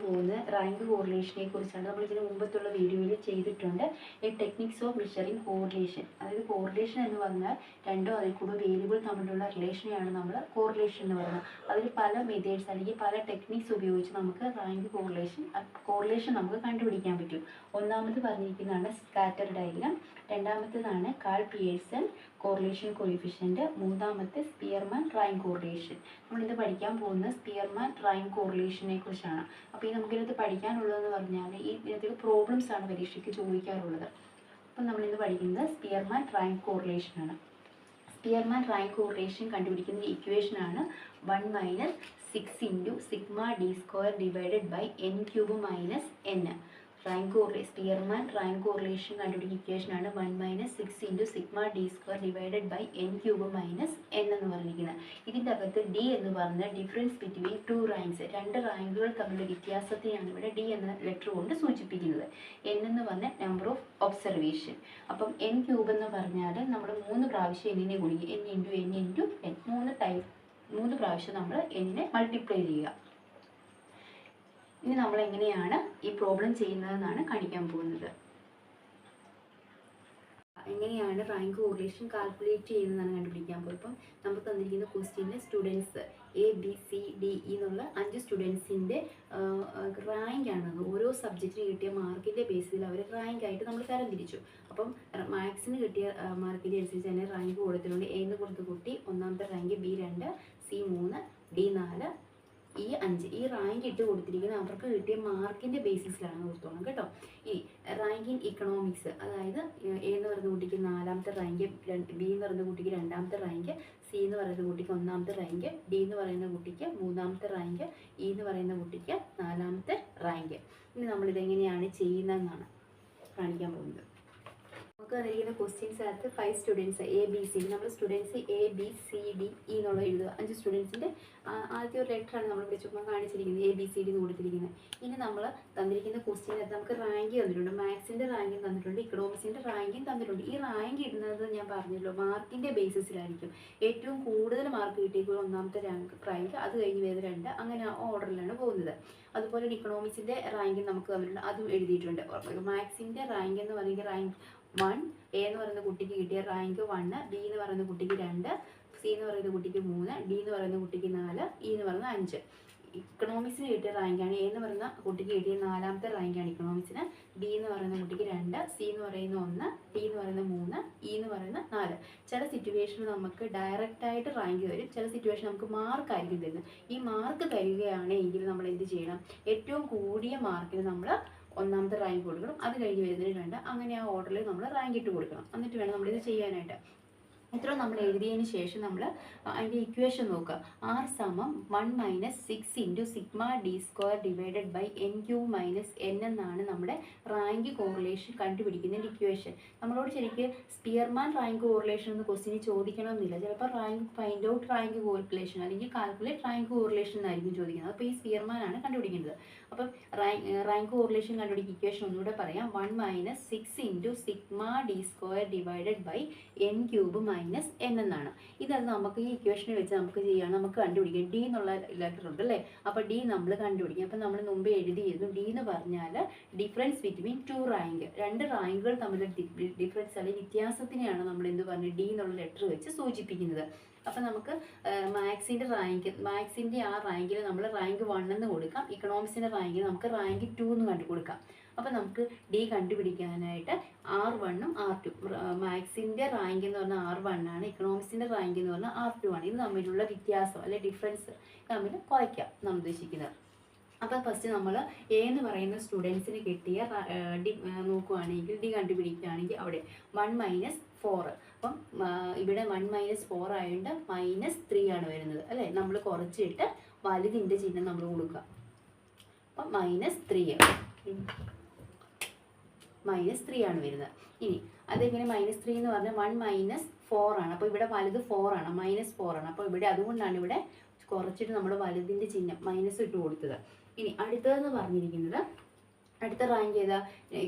പോകുന്ന റാങ്ക് കോറിലേഷനെ കുറിച്ചാണ്. നമ്മളിതിന് മുമ്പത്തുള്ള വീഡിയോയിൽ ചെയ്തിട്ടുണ്ട്. Techniques of measuring correlation. അതായത് കോറിലേഷൻ എന്ന് പറഞ്ഞാൽ രണ്ടോ അതിൽ കൂടുതൽ വേരിയബിൾ തമ്മിലുള്ള റിലേഷനെയാണ് നമ്മൾ കോറിലേഷൻ എന്ന് പറയുന്നത്. അതിൽ പല മെത്തേഡ്സ് അല്ലെങ്കിൽ പല ടെക്നിക്സ് ഉപയോഗിച്ച് നമുക്ക് റാങ്ക് കോറിലേഷൻ നമുക്ക് കണ്ടുപിടിക്കാൻ പറ്റും. ഒന്നാമത് പറഞ്ഞിരിക്കുന്നതാണ് സ്കാറ്റർ ഡയഗ്രാം, രണ്ടാമത്തേതാണ് കാൾ പിയേഴ്സൺ കോറിലേഷൻ കോഎഫിഷ്യന്റ്, മൂന്നാമത്തെ സ്പിയർമാൻ റാങ്ക് കോറിലേഷൻ. നമ്മളിത് പഠിക്കാൻ പോകുന്നത് സ്പിയർമാൻ റാങ്ക് കോറിലേഷനെ കുറിച്ചാണ്. അപ്പോൾ ഈ നമുക്കിതിനകത്ത് പഠിക്കാനുള്ളതെന്ന് പറഞ്ഞാൽ ഇതിനകത്ത് പ്രോബ്ലംസ് ആണ് പരീക്ഷയ്ക്ക് ചോദിക്കാറുള്ളത്. അപ്പം നമ്മളിന്ന് പഠിക്കുന്നത് സ്പിയർമാൻ റാങ്ക് കോറിലേഷൻ ആണ്. സ്പിയർമാൻ റാങ്ക് കോറിലേഷൻ കണ്ടുപിടിക്കുന്ന ഇക്വേഷനാണ് 1 - 6 × σd² divided by n³ - n. Spearman rank correlation കണ്ടുപിടിക്കുന്ന ഇക്വേഷനാണ് 1 - 6 × σd² divided by n³ - n എന്ന് പറഞ്ഞിരിക്കുന്നത്. ഇതിൻ്റെ അകത്ത് ഡി എന്ന് പറഞ്ഞാൽ ഡിഫറൻസ് ബിറ്റ്വീൻ ടു റാങ്ക്സ്, രണ്ട് റാങ്കുകൾ തമ്മിലുള്ള വ്യത്യാസത്തെയാണ് ഇവിടെ ഡി എന്ന ലെറ്റർ കൊണ്ട് സൂചിപ്പിക്കുന്നത്. എൻ എന്ന് പറഞ്ഞാൽ നമ്പർ ഓഫ് ഒബ്സർവേഷൻ. അപ്പം n³ എന്ന് പറഞ്ഞാൽ നമ്മൾ 3 പ്രാവശ്യം എന്നിനെ ഗുണിക്കുക, n × n × n 3 പ്രാവശ്യം നമ്മൾ എന്നിനെ മൾട്ടിപ്ലൈ ചെയ്യുക. ഇനി നമ്മൾ എങ്ങനെയാണ് ഈ പ്രോബ്ലം ചെയ്യുന്നതെന്നാണ് കാണിക്കാൻ പോകുന്നത്. എങ്ങനെയാണ് റാങ്ക് കോറിലേഷൻ കാൽക്കുലേറ്റ് ചെയ്യുന്നതാണ് കണ്ടുപിടിക്കാൻ പോകും. ഇപ്പം നമുക്ക് തന്നിരിക്കുന്ന ക്വസ്റ്റ്യനിൽ സ്റ്റുഡൻസ് ABCDE എന്നുള്ള 5 സ്റ്റുഡൻസിൻ്റെ റാങ്കാണ്. ഓരോ സബ്ജക്റ്റിന് കിട്ടിയ മാർക്കിൻ്റെ ബേസിൽ അവർ റാങ്കായിട്ട് നമ്മൾ തരംതിരിച്ചു. അപ്പം മാത്സിന് കിട്ടിയ മാർക്കിൻ്റെ അനുസരിച്ച് തന്നെ റാങ്ക് കൊടുത്തിട്ടുണ്ട്. A എന്ന് കൊടുത്ത കുട്ടി 1ാമത്തെ rank, B 2, C 3, D 4, E 5. ഈ റാങ്ക് ഇട്ട് കൊടുത്തിരിക്കുന്നത് അവർക്ക് കിട്ടിയ മാർക്കിൻ്റെ ബേസിസിലാണ് കൊടുത്തോണം കേട്ടോ. ഈ റാങ്ക് ഇൻ ഇക്കണോമിക്സ്, അതായത് A എന്ന് പറയുന്ന കുട്ടിക്ക് 4ാമത്തെ റാങ്ക്, B എന്ന് പറയുന്ന കുട്ടിക്ക് 2ാമത്തെ റാങ്ക്, C എന്ന് പറയുന്ന കുട്ടിക്ക് 1ാമത്തെ റാങ്ക്, D എന്ന് പറയുന്ന കുട്ടിക്ക് 3ാമത്തെ റാങ്ക്, E എന്ന് പറയുന്ന കുട്ടിക്ക് 4ാമത്തെ റാങ്ക്. ഇനി നമ്മളിതെങ്ങനെയാണ് ചെയ്യുന്നതെന്നാണ് കാണിക്കാൻ പോകുന്നത്. നമുക്ക് തന്നിരിക്കുന്ന ക്വസ്റ്റ്യൻസിനകത്ത് 5 സ്റ്റുഡൻസ് ABC, നമ്മൾ സ്റ്റുഡൻസ് ABCDE എന്നുള്ള എഴുതുക. 5 സ്റ്റുഡൻസിൻ്റെ ആദ്യത്തെ ഒരു ലെറ്ററാണ് നമ്മളിവിടെ ചുമ്മാ കാണിച്ചിരിക്കുന്നത്, ABCD എന്ന് കൊടുത്തിരിക്കുന്നത്. ഇനി നമ്മൾ തന്നിരിക്കുന്ന ക്വസ്റ്റ്യനകത്ത് നമുക്ക് റാങ്ക് തന്നിട്ടുണ്ട്, മാത്സിൻ്റെ റാങ്കും തന്നിട്ടുണ്ട്, ഇക്കണോമിക്സിൻ്റെ റാങ്കും തന്നിട്ടുണ്ട്. ഈ റാങ്ക് ഇടുന്നത് ഞാൻ പറഞ്ഞല്ലോ മാർക്കിൻ്റെ ബേസിസിലായിരിക്കും. ഏറ്റവും കൂടുതൽ മാർക്ക് കിട്ടിയപ്പോൾ 1ാമത്തെ റാങ്ക്, അത് കഴിഞ്ഞ് വേറെ 2, അങ്ങനെ ഓർഡറിലാണ് പോകുന്നത്. അതുപോലെ ഇക്കണോമിക്സിൻ്റെ റാങ്ക് നമുക്ക് തന്നിട്ടുണ്ട്, അതും എഴുതിയിട്ടുണ്ട്. മാത്സിൻ്റെ റാങ്ക് എന്ന് പറയുന്നത് റാങ്ക് 1, A എന്ന് പറയുന്ന കുട്ടിക്ക് കിട്ടിയ റാങ്ക് 1, B എന്ന് പറയുന്ന കുട്ടിക്ക് 2, C എന്ന് പറയുന്ന കുട്ടിക്ക് 3, D എന്ന് പറയുന്ന കുട്ടിക്ക് 4, E എന്ന് പറയുന്ന 5. ഇക്കണോമിക്സിന് കിട്ടിയ റാങ്കാണ്. A എന്ന് പറയുന്ന കുട്ടിക്ക് കിട്ടിയ 4ാമത്തെ റാങ്കാണ് ഇക്കണോമിക്സിന്, B എന്ന് പറയുന്ന കുട്ടിക്ക് 2, C എന്ന് പറയുന്ന 1, D എന്ന് പറയുന്ന 3, E എന്ന് പറയുന്ന 4. ചില സിറ്റുവേഷനിൽ നമുക്ക് ഡയറക്റ്റായിട്ട് റാങ്ക് വരും, ചില സിറ്റുവേഷൻ നമുക്ക് മാർക്കായിരിക്കും തരുന്നത്. ഈ മാർക്ക് തരികയാണെങ്കിൽ നമ്മൾ എന്ത് ചെയ്യണം? ഏറ്റവും കൂടിയ മാർക്കിന് നമ്മൾ 1ാമത്തെ റാങ്ക് കൊടുക്കണം, അത് കഴിഞ്ഞ് വരുന്നതിന് 2, അങ്ങനെ ആ ഓർഡറിൽ നമ്മൾ റാങ്ക് ഇട്ട് കൊടുക്കണം. എന്നിട്ട് വേണം നമ്മളിത് ചെയ്യാനായിട്ട്. ഇത്ര നമ്മൾ എഴുതിയതിന് ശേഷം നമ്മൾ അതിൻ്റെ ഇക്വേഷൻ നോക്കുക. R = 1 - 6 × σd² divided by n³ - n എന്നാണ് നമ്മുടെ റാങ്ക് കോറിലേഷൻ കണ്ടുപിടിക്കുന്നതിൻ്റെ ഇക്വേഷൻ. നമ്മളോട് ശരിക്കും സ്പിയർമാൻ റാങ്ക് കോറിലേഷൻ എന്ന് ക്വസ്റ്റ്യന് ചോദിക്കണമെന്നില്ല. ചിലപ്പോൾ ഫൈൻഡ് ഔട്ട് റാങ്ക് കോറിലേഷൻ അല്ലെങ്കിൽ കാൽക്കുലേറ്റ് റാങ്ക് കോറിലേഷൻ എന്നായിരിക്കും ചോദിക്കുന്നത്. അപ്പോൾ ഈ സ്പിയർമാനാണ് കണ്ടുപിടിക്കുന്നത്. അപ്പം റാങ്ക് കോറിലേഷൻ കണ്ടുപിടിക്കുന്ന ഇക്വേഷൻ ഒന്നുകൂടെ പറയാം. 1 - 6 × σd² divided by n³ - n എന്നാണ്. ഇതത് നമുക്ക് ഈ ഇക്വേഷനെ വെച്ച് നമുക്ക് ചെയ്യാം, നമുക്ക് കണ്ടുപിടിക്കാം. D എന്നുള്ള ലെറ്റർ ഉണ്ട് അല്ലേ, അപ്പോൾ D നമ്മൾ കണ്ടുപിടിക്കാം. അപ്പം നമ്മൾ മുമ്പ് എഴുതിയിരുന്നു, D എന്ന് പറഞ്ഞാൽ ഡിഫറൻസ് ബിറ്റ്വീൻ ടു റാങ്ക്, രണ്ട് റാങ്കുകൾ തമ്മിലുള്ള ഡിഫറൻസ് അല്ലെങ്കിൽ വ്യത്യാസത്തിനെയാണ് നമ്മൾ എന്ത് പറഞ്ഞത് D എന്നുള്ള ലെറ്റർ വെച്ച് സൂചിപ്പിക്കുന്നത്. അപ്പം നമുക്ക് മാത്സിൻ്റെ ആ റാങ്കിൽ നമ്മൾ റാങ്ക് 1 എന്ന് കൊടുക്കാം, ഇക്കണോമിക്സിൻ്റെ റാങ്കിൽ നമുക്ക് റാങ്ക് 2 എന്ന് കണ്ടു കൊടുക്കാം. അപ്പം നമുക്ക് D കണ്ടുപിടിക്കാനായിട്ട് R1ഉം R2, മാത്സിൻ്റെ റാങ്ക് എന്ന് പറഞ്ഞാൽ R1 ആണ്, ഇക്കണോമിക്സിൻ്റെ റാങ്ക് എന്ന് പറഞ്ഞാൽ R2 ആണ്. ഇത് തമ്മിലുള്ള വ്യത്യാസം അല്ലെ ഡിഫറൻസ് തമ്മിൽ കുറയ്ക്കാം നാം ഉദ്ദേശിക്കുന്നത്. അപ്പം ഫസ്റ്റ് നമ്മൾ A എന്ന് പറയുന്ന സ്റ്റുഡൻസിന് കിട്ടിയ നോക്കുകയാണെങ്കിൽ D കണ്ടുപിടിക്കുകയാണെങ്കിൽ അവിടെ 1 - 4. അപ്പം ഇവിടെ 1 - 4 ആയതുകൊണ്ട് -3 ആണ് വരുന്നത് അല്ലേ. നമ്മൾ കുറച്ചിട്ട് വലുതിൻ്റെ ചിഹ്നം നമ്മൾ കൊടുക്കുക. അപ്പം -3 ആണ് വരുന്നത്. ഇനി അതെങ്ങനെ -3 എന്ന് പറഞ്ഞാൽ 1 - 4 ആണ്. അപ്പോൾ ഇവിടെ വലുത് 4 ആണ്, -4 ആണ്. അപ്പോൾ ഇവിടെ അതുകൊണ്ടാണ് ഇവിടെ കുറച്ചിട്ട് നമ്മൾ വലുതിൻ്റെ ചിഹ്നം മൈനസ് ഇട്ട് കൊടുത്തത്. ഇനി അടുത്തതെന്ന് പറഞ്ഞിരിക്കുന്നത് അടുത്ത റാങ്ക് ഏതാ?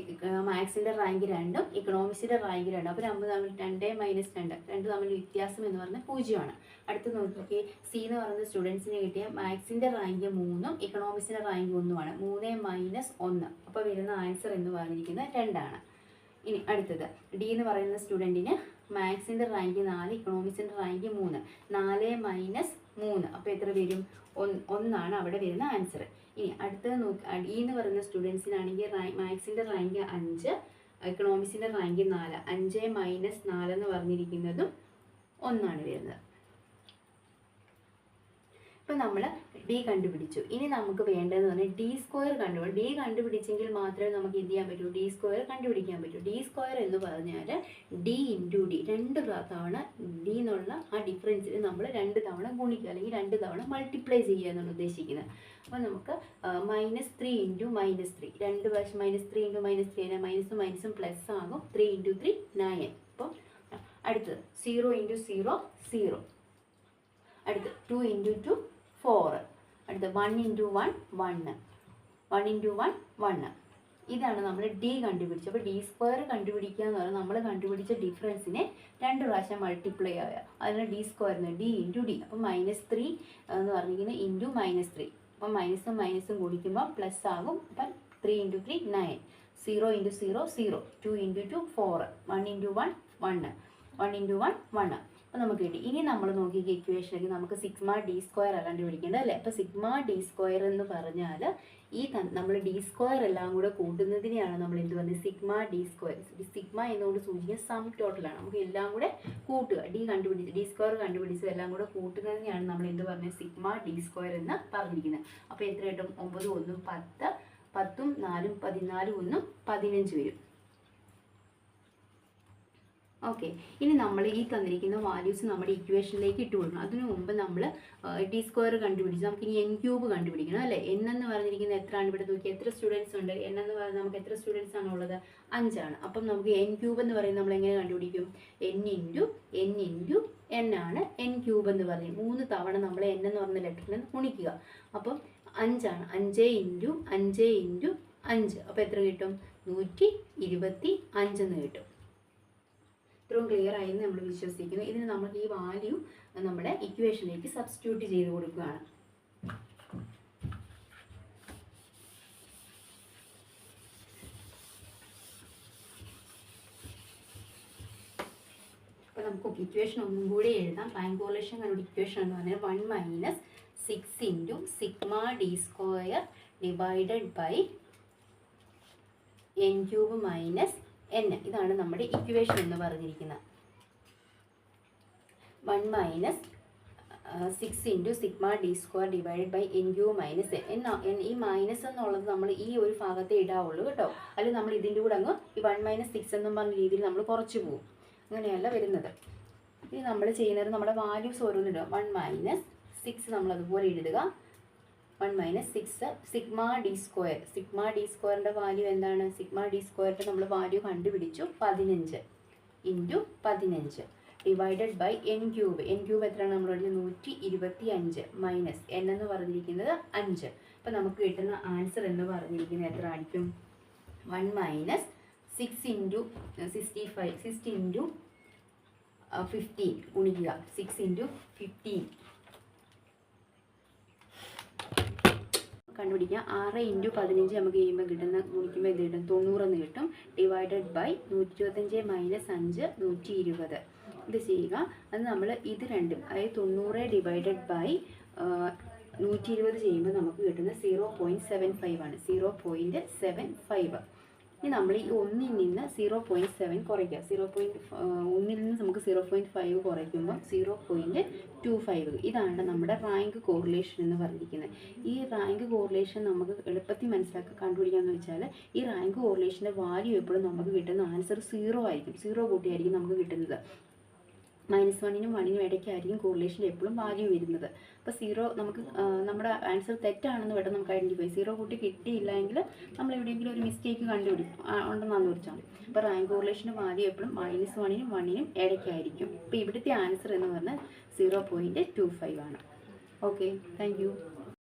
മാത്സിൻ്റെ റാങ്ക് 2ഉം ഇക്കണോമിക്സിൻ്റെ റാങ്ക് 2. അപ്പോൾ നമ്മൾ തമ്മിൽ 2 മൈനസ് 2 രണ്ട് തമ്മിൽ വ്യത്യാസം എന്ന് പറഞ്ഞാൽ 0ആണ്. അടുത്ത് നോക്കിക്കേ, സി എന്ന് പറയുന്ന സ്റ്റുഡൻസിന് കിട്ടിയ മാത്സിൻ്റെ റാങ്ക് 3ഉം ഇക്കണോമിക്സിൻ്റെ റാങ്ക് 1ഉമാണ്. 3 മൈനസ് 1. അപ്പോൾ വരുന്ന ആൻസർ എന്ന് പറഞ്ഞിരിക്കുന്നത് 2ആണ്. ഇനി അടുത്തത് ഡി എന്ന് പറയുന്ന സ്റ്റുഡൻറ്റിന് മാത്സിൻ്റെ റാങ്ക് 4, ഇക്കണോമിക്സിൻ്റെ റാങ്ക് 3. 4 മൈനസ് 3 അപ്പോൾ എത്ര വരും? 1 അവിടെ വരുന്ന ആൻസർ. ഇനി അടുത്തത് നോക്കി, ഇ എന്ന് പറയുന്ന സ്റ്റുഡൻസിനാണെങ്കിൽ മാത്സിൻ്റെ റാങ്ക് 5, എക്കണോമിക്സിൻ്റെ റാങ്ക് 4. 5 മൈനസ് 4 എന്ന് പറഞ്ഞിരിക്കുന്നതും 1 വരുന്നത്. ഇപ്പം നമ്മൾ ഡി കണ്ടുപിടിച്ചു. ഇനി നമുക്ക് വേണ്ടതെന്ന് പറഞ്ഞാൽ ഡി സ്ക്വയർ കണ്ടുപിടിക്കും. ഡി കണ്ടുപിടിച്ചെങ്കിൽ മാത്രമേ നമുക്ക് എന്ത് ചെയ്യാൻ പറ്റൂ? ഡി സ്ക്വയർ കണ്ടുപിടിക്കാൻ പറ്റൂ. ഡി സ്ക്വയർ എന്ന് പറഞ്ഞാൽ ഡി ഇൻറ്റു ഡി, 2 തവണ ഡി എന്നുള്ള ആ ഡിഫറൻസിൽ നമ്മൾ 2 തവണ ഗുണിക്കുക, അല്ലെങ്കിൽ 2 തവണ മൾട്ടിപ്ലൈ ചെയ്യുക എന്നാണ് ഉദ്ദേശിക്കുന്നത്. അപ്പോൾ നമുക്ക് -3 ഇൻറ്റു -3, 2 പ്രാവശ്യം -3 ഇൻറ്റു -3, മൈനസും മൈനസും പ്ലസ് ആകും. 3 ഇൻറ്റു 3 9. അപ്പം അടുത്തത് 0 ഇൻറ്റു 0 0. അടുത്ത് 2 ഇൻറ്റു 2 4. അടുത്ത് 1 ഇൻറ്റു 1 1. 1 ഇൻറ്റു 1 1. ഇതാണ് നമ്മൾ ഡി കണ്ടുപിടിച്ചത്. അപ്പോൾ ഡി സ്ക്വയർ കണ്ടുപിടിക്കുക എന്ന് പറഞ്ഞാൽ നമ്മൾ കണ്ടുപിടിച്ച ഡിഫറൻസിനെ 2 പ്രാവശ്യം മൾട്ടിപ്ലൈ ആവുക. അതിന് ഡി സ്ക്വയറിന് ഡി ഇൻറ്റു ഡി. അപ്പം -3 എന്ന് പറഞ്ഞിരിക്കുന്നത് ഇൻറ്റു -3. അപ്പം മൈനസും മൈനസും കൂടിക്കുമ്പോൾ പ്ലസ് ആകും. അപ്പം 3 into 3 9. 0 into 0 0. 2 into 2 4. 1 into 1 1. 1 into 1 1. അപ്പോൾ നമുക്ക് കിട്ടി. ഇനി നമ്മൾ നോക്കിയ ഇക്വേഷനിലേക്ക് നമുക്ക് സിഗ്മ ഡി സ്ക്വയർ കണ്ടുപിടിക്കേണ്ടത് അല്ലേ? അപ്പോൾ സിഗ്മ ഡി സ്ക്വയർ എന്ന് പറഞ്ഞാൽ നമ്മൾ ഡി സ്ക്വയർ എല്ലാം കൂടെ കൂട്ടുന്നതിനെയാണ് നമ്മൾ എന്ത് പറയുന്നത്? Sigma D square. സിഗ്മ എന്നുകൊണ്ട് സൂചിക്കുക സം ടോട്ടലാണ്. നമുക്ക് എല്ലാം കൂടെ കൂട്ടുക, ഡി സ്ക്വയർ കണ്ടുപിടിച്ചത് എല്ലാം കൂടെ കൂട്ടുന്നതിനെയാണ് നമ്മൾ എന്ത് പറഞ്ഞത്? സിഗ്മ ഡി സ്ക്വയർ എന്ന് പറഞ്ഞിരിക്കുന്നത്. അപ്പോൾ എത്ര കിട്ടും? 9 1 10, 10ഉം 4ഉം 14, 1ഉം 15 വരും. ഓക്കെ. ഇനി നമ്മൾ ഈ തന്നിരിക്കുന്ന വാല്യൂസ് നമ്മുടെ ഇക്വേഷനിലേക്ക് ഇട്ട് കൊടുക്കണം. അതിനു മുമ്പ് നമ്മൾ ഡി സ്ക്വയർ കണ്ടുപിടിച്ച് നമുക്ക് ഇനി എൻ ക്യൂബ് കണ്ടുപിടിക്കണം അല്ലേ? എൻ എന്ന് പറഞ്ഞിരിക്കുന്നത് എത്രയാണ്? ഇവിടെ നോക്കി എത്ര സ്റ്റുഡൻസ് ഉണ്ട്? എൻ എന്ന് പറഞ്ഞാൽ നമുക്ക് എത്ര സ്റ്റുഡൻസ് ആണ് ഉള്ളത്? 5 ആണ്. അപ്പം നമുക്ക് എൻ ക്യൂബ് എന്ന് പറയുന്നത് നമ്മൾ എങ്ങനെ കണ്ടുപിടിക്കും? എൻ ഇൻറ്റു എൻ ആണ് എൻ ക്യൂബ് എന്ന് പറയും. 3 തവണ നമ്മൾ എൻ എന്ന് പറഞ്ഞ ലെറ്ററിൽ ഗുണിക്കുക. അപ്പം 5 ആണ്. 5 ഇൻറ്റു 5. അപ്പോൾ എത്ര കിട്ടും? 125 എന്ന് കിട്ടും. ഇത്രയും ക്ലിയർ ആയെന്ന് നമ്മൾ വിശ്വസിക്കുന്നു. ഇതിന് നമുക്ക് ഈ വാല്യൂ നമ്മുടെ ഇക്വേഷനിലേക്ക് സബ്സ്റ്റിറ്റ്യൂട്ട് ചെയ്ത് കൊടുക്കുകയാണ്. അപ്പോൾ നമുക്ക് ഇക്വേഷൻ ഒന്നും കൂടി എഴുതാം. റാങ്ക് കോറിലേഷൻ കണ്ടുപിടിച്ച ഇക്വേഷൻ എന്ന് പറഞ്ഞാൽ 1 minus 6 into sigma D square divided by N cube minus n. ഇതാണ് നമ്മുടെ ഇക്വേഷൻ എന്ന് പറഞ്ഞിരിക്കുന്നത്. 1 minus 6 into sigma D square divided by n cube minus n. ഈ മൈനസ് എന്നുള്ളത് നമ്മൾ ഈ ഒരു ഭാഗത്തെ ഇടാവുള്ളൂ കേട്ടോ. അല്ലെങ്കിൽ നമ്മൾ ഇതിൻ്റെ കൂടെ അങ്ങ് ഈ 1 മൈനസ് 6 എന്നും പറഞ്ഞ രീതിയിൽ നമ്മൾ കുറച്ച് പോകും. അങ്ങനെയല്ല വരുന്നത്. ഇനി നമ്മൾ ചെയ്യുന്നത് നമ്മുടെ വാല്യൂസ് ഓരോന്നിടുക. 1 മൈനസ് 6 നമ്മളതുപോലെ എഴുതുക. 1 minus 6 sigma D square. Sigma D സ്ക്വയറിൻ്റെ വാല്യൂ എന്താണ്? സിഗ്മ ഡി സ്ക്വയറിൻ്റെ നമ്മൾ വാല്യൂ കണ്ടുപിടിച്ചു. 15 into 15 divided by N cube. N cube എത്രയാണ്? നമ്മൾ 125 മൈനസ് എൻ എന്ന് പറഞ്ഞിരിക്കുന്നത് 5. അപ്പോൾ നമുക്ക് കിട്ടുന്ന ആൻസർ എന്ന് പറഞ്ഞിരിക്കുന്നത് എത്ര ആയിരിക്കും? 1 മൈനസ് 6 ഇൻറ്റു 65 6 ഇൻറ്റു 15 ഗുണിക്കുക. 6 ഇൻറ്റു 15 കണ്ടുപിടിക്കുക. 6 ഇൻറ്റു 15 നമുക്ക് ചെയ്യുമ്പോൾ കിട്ടുന്ന ഗുണിക്കുമ്പോൾ ഇത് കിട്ടും 90 എന്ന് കിട്ടും. Divided by 125 minus 5 120. ഇത് ചെയ്യുക. അത് നമ്മൾ ഇത് രണ്ടും അതായത് 90 ഡിവൈഡഡ് ബൈ 120 ചെയ്യുമ്പോൾ നമുക്ക് കിട്ടുന്നത് 0.75 ആണ്. 0.75. ഇനി നമ്മൾ ഈ 1ൽ നിന്ന് 0.7 കുറയ്ക്കുക. 1ൽ നിന്ന് നമുക്ക് 0.5 കുറയ്ക്കുമ്പോൾ 0.25. ഇതാണ് നമ്മുടെ റാങ്ക് കോറിലേഷൻ എന്ന് പറഞ്ഞിരിക്കുന്നത്. ഈ റാങ്ക് കോറിലേഷൻ നമുക്ക് എളുപ്പത്തിൽ കണ്ടുപിടിക്കാമെന്ന് വെച്ചാൽ ഈ റാങ്ക് കോറിലേഷൻ്റെ വാല്യൂ എപ്പോഴും നമുക്ക് കിട്ടുന്ന ആൻസർ 0 ആയിരിക്കും. 0 കൂട്ടിയായിരിക്കും നമുക്ക് കിട്ടുന്നത്. -1നും 1നും ഇടയ്ക്കായിരിക്കും കോറിലേഷൻ്റെ എപ്പോഴും വാല്യൂ വരുന്നത്. അപ്പോൾ 0 നമുക്ക് നമ്മുടെ ആൻസർ തെറ്റാണെന്ന് പെട്ടെന്ന് നമുക്ക് ഐഡൻറ്റിഫൈ. 0 കൂട്ടി കിട്ടിയില്ല എങ്കിൽ നമ്മൾ എവിടെയെങ്കിലും ഒരു മിസ്റ്റേക്ക് കണ്ടുപിടിക്കും ഉണ്ടെന്നാന്ന് വെച്ചാൽ. അപ്പോൾ റാങ്ക് കോറിലേഷൻ്റെ വാല്യൂ എപ്പോഴും -1നും 1നും ഇടയ്ക്കായിരിക്കും. അപ്പോൾ ഇവിടുത്തെ ആൻസർ എന്ന് പറഞ്ഞാൽ 0.25 ആണ്. Okay, thank you.